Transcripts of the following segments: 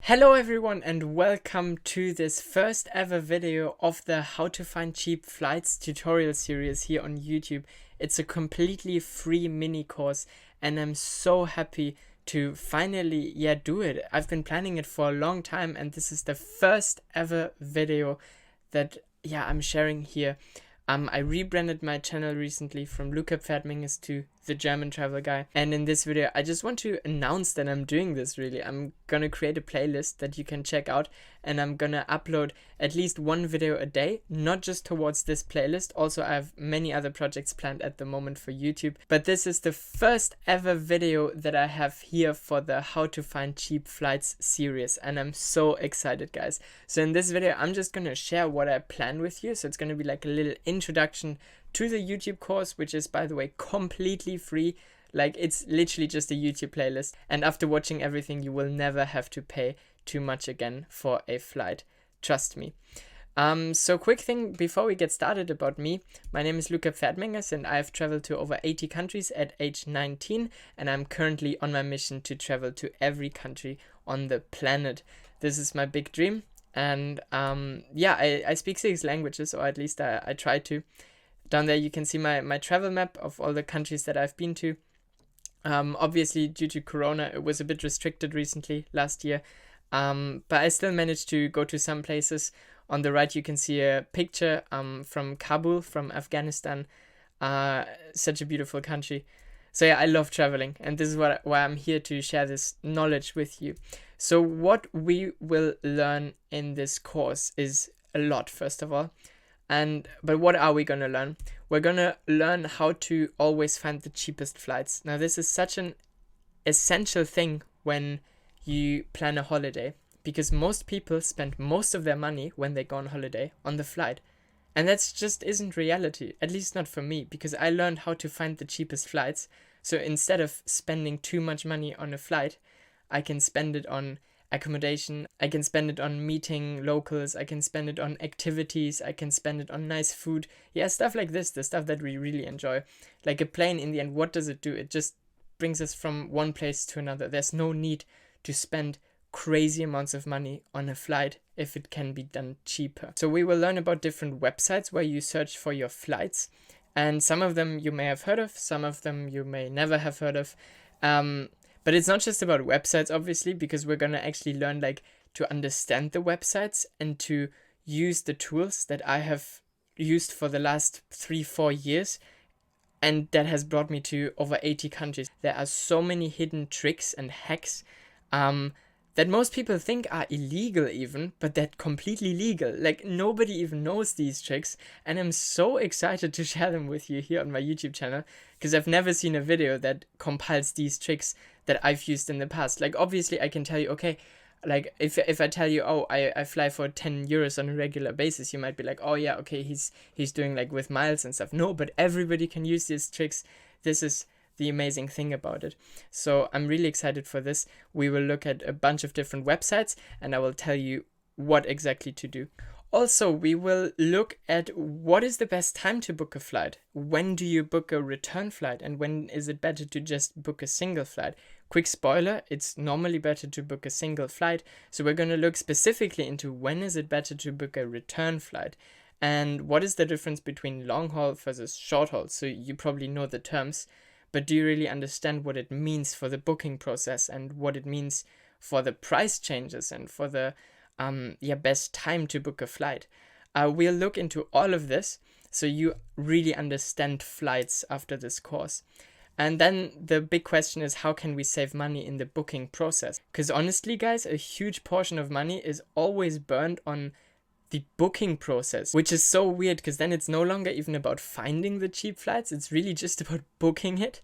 Hello everyone and welcome to this first ever video of the How to Find Cheap Flights tutorial series here on YouTube. It's a completely free mini course and I'm so happy to finally do it. I've been planning it for a long time and this is the first ever video that I'm sharing here. I rebranded my channel recently from Luca Pferdminges to the German travel guy, and in this video I just want to announce that I'm doing this. Really, I'm gonna create a playlist that you can check out, and I'm gonna upload at least one video a day, not just towards this playlist. Also, I have many other projects planned at the moment for YouTube, but this is the first ever video that I have here for the How to Find Cheap Flights series, and I'm so excited, guys. So in this video I'm just gonna share what I plan with you. So it's gonna be like a little introduction to the YouTube course, which is, by the way, completely free. Like, it's literally just a YouTube playlist, and after watching everything you will never have to pay too much again for a flight, trust me. So quick thing before we get started about me. My name is Luca Pferdminges and I've traveled to over 80 countries at age 19, and I'm currently on my mission to travel to every country on the planet. This is my big dream, and I speak 6 languages, or at least I try to. Down there you can see my travel map of all the countries that I've been to. Obviously due to Corona it was a bit restricted recently, last year, but I still managed to go to some places. On the right you can see a picture from Kabul, from Afghanistan. Such a beautiful country. So I love traveling, and this is why I'm here to share this knowledge with you. So what we will learn in this course is a lot, first of all. But what are we going to learn? We're going to learn how to always find the cheapest flights. Now, this is such an essential thing when you plan a holiday, because most people spend most of their money when they go on holiday on the flight. And that just isn't reality, at least not for me, because I learned how to find the cheapest flights. So instead of spending too much money on a flight, I can spend it on accommodation, I can spend it on meeting locals, I can spend it on activities, I can spend it on nice food. Stuff like this, the stuff that we really enjoy. Like a plane, in the end, what does it do? It just brings us from one place to another. There's no need to spend crazy amounts of money on a flight if it can be done cheaper. So we will learn about different websites where you search for your flights, and some of them you may have heard of, some of them you may never have heard of. But it's not just about websites, obviously, because we're going to actually learn to understand the websites and to use the tools that I have used for the last 3-4 years, and that has brought me to over 80 countries. There are so many hidden tricks and hacks that most people think are illegal even, but they're completely legal. Like, nobody even knows these tricks, and I'm so excited to share them with you here on my YouTube channel, because I've never seen a video that compiles these tricks that I've used in the past. Like, obviously I can tell you, okay, like if I tell you, oh, I fly for 10 euros on a regular basis, you might be like, oh yeah, okay, he's doing like with miles and stuff. No, but everybody can use these tricks. This is the amazing thing about it. So I'm really excited for this. We will look at a bunch of different websites and I will tell you what exactly to do. Also, we will look at what is the best time to book a flight. When do you book a return flight, and when is it better to just book a single flight? Quick spoiler, it's normally better to book a single flight. So we're going to look specifically into when is it better to book a return flight, and what is the difference between long haul versus short haul. So you probably know the terms, but do you really understand what it means for the booking process and what it means for the price changes and for the best time to book a flight? We'll look into all of this so you really understand flights after this course. And then the big question is, how can we save money in the booking process? Because honestly, guys, a huge portion of money is always burned on the booking process, which is so weird, because then it's no longer even about finding the cheap flights, it's really just about booking it.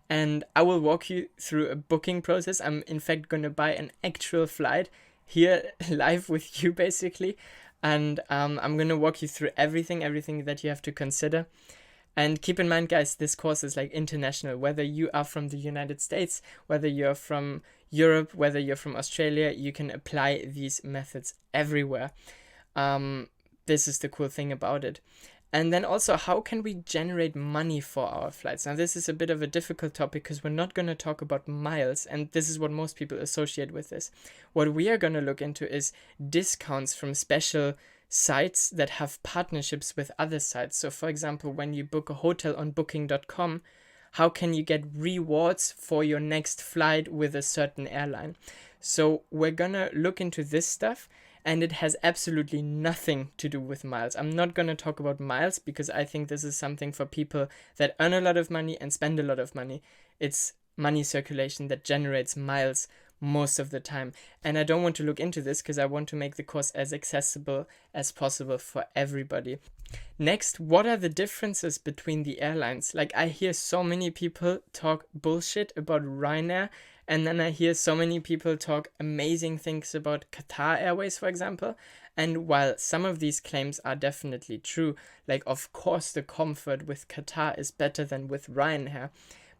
And I will walk you through a booking process. I'm in fact going to buy an actual flight here live with you basically, and I'm going to walk you through everything that you have to consider. And keep in mind, guys, this course is like international. Whether you are from the United States, whether you're from Europe, whether you're from Australia, you can apply these methods everywhere. This is the cool thing about it. And then also, how can we generate money for our flights? Now, this is a bit of a difficult topic because we're not going to talk about miles, and this is what most people associate with this. What we are going to look into is discounts from special sites that have partnerships with other sites. So, for example, when you book a hotel on booking.com, how can you get rewards for your next flight with a certain airline? So, we're going to look into this stuff. And it has absolutely nothing to do with miles. I'm not going to talk about miles because I think this is something for people that earn a lot of money and spend a lot of money. It's money circulation that generates miles most of the time. And I don't want to look into this because I want to make the course as accessible as possible for everybody. Next, what are the differences between the airlines? Like, I hear so many people talk bullshit about Ryanair, and then I hear so many people talk amazing things about Qatar Airways, for example. And while some of these claims are definitely true, like, of course the comfort with Qatar is better than with Ryanair,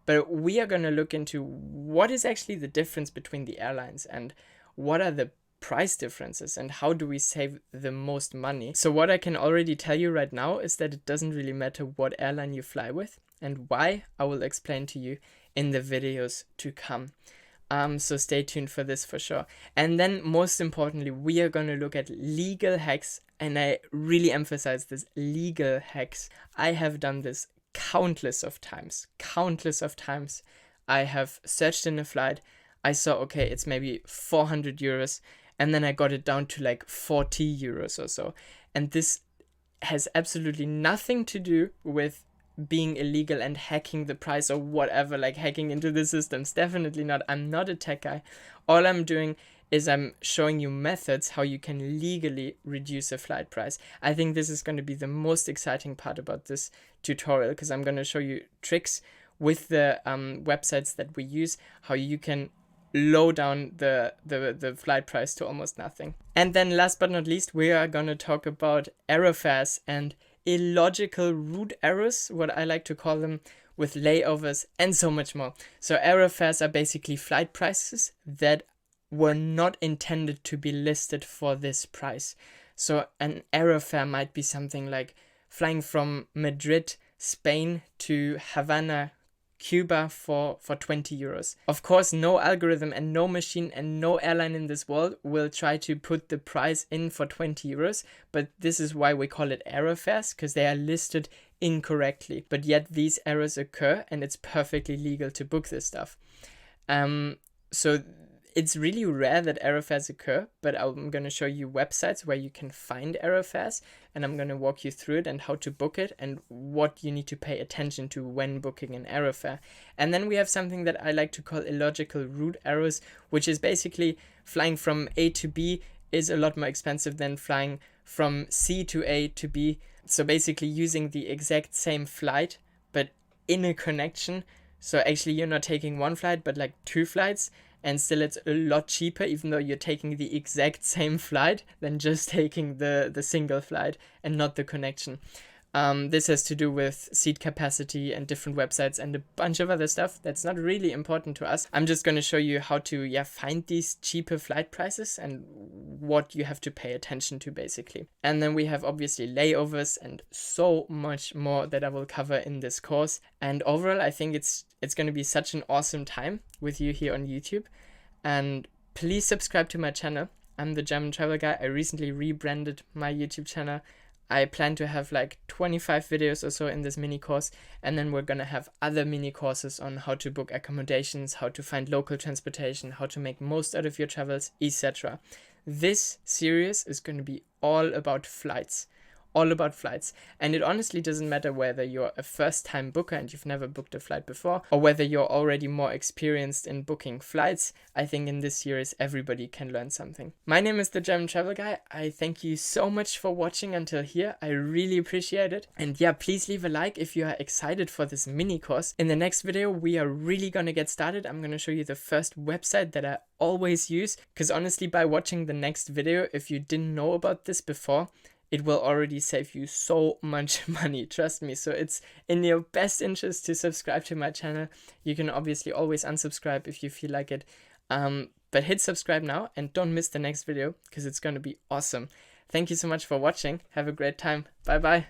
but we are going to look into what is actually the difference between the airlines and what are the price differences and how do we save the most money. So what I can already tell you right now is that it doesn't really matter what airline you fly with, and why I will explain to you in the videos to come. So stay tuned for this for sure. And then most importantly, we are going to look at legal hacks, and I really emphasize this, legal hacks. I have done this countless of times. I have searched in a flight, I saw, okay, it's maybe 400 euros, and then I got it down to like 40 euros or so. And this has absolutely nothing to do with being illegal and hacking the price or whatever, like hacking into the systems. Definitely not. I'm not a tech guy. All I'm doing is I'm showing you methods how you can legally reduce a flight price. I think this is going to be the most exciting part about this tutorial, because I'm going to show you tricks with the websites that we use, how you can low down the flight price to almost nothing. And then last but not least, we are going to talk about error fares and illogical route errors, what I like to call them, with layovers and so much more. So error fares are basically flight prices that were not intended to be listed for this price. So an error fare might be something like flying from Madrid, Spain to Havana, Cuba for 20 euros. Of course, no algorithm and no machine and no airline in this world will try to put the price in for 20 euros, but this is why we call it error fares, because they are listed incorrectly. But yet these errors occur, and it's perfectly legal to book this stuff. So it's really rare that error fares occur, but I'm going to show you websites where you can find error fares, and I'm going to walk you through it and how to book it and what you need to pay attention to when booking an error fare. And then we have something that I like to call illogical route errors, which is basically flying from A to B is a lot more expensive than flying from C to A to B. So basically using the exact same flight, but in a connection. So actually you're not taking one flight, but like two flights. And still it's a lot cheaper, even though you're taking the exact same flight, than just taking the single flight and not the connection. This has to do with seat capacity and different websites and a bunch of other stuff that's not really important to us. I'm just going to show you how to find these cheaper flight prices and what you have to pay attention to, basically. And then we have obviously layovers and so much more that I will cover in this course. And overall, I think it's going to be such an awesome time with you here on YouTube. And please subscribe to my channel. I'm the German Travel Guy. I recently rebranded my YouTube channel. I plan to have like 25 videos or so in this mini course, and then we're gonna have other mini courses on how to book accommodations, how to find local transportation, how to make most out of your travels, etc. This series is going to be all about flights. And it honestly doesn't matter whether you're a first-time booker and you've never booked a flight before, or whether you're already more experienced in booking flights. I think in this series everybody can learn something. My name is the German Travel Guy. I thank you so much for watching until here. I really appreciate it. And yeah, please leave a like if you are excited for this mini course. In the next video, we are really gonna get started. I'm gonna show you the first website that I always use, because honestly, by watching the next video, if you didn't know about this before, it will already save you so much money, trust me. So it's in your best interest to subscribe to my channel. You can obviously always unsubscribe if you feel like it. But hit subscribe now and don't miss the next video, because it's going to be awesome. Thank you so much for watching. Have a great time. Bye bye.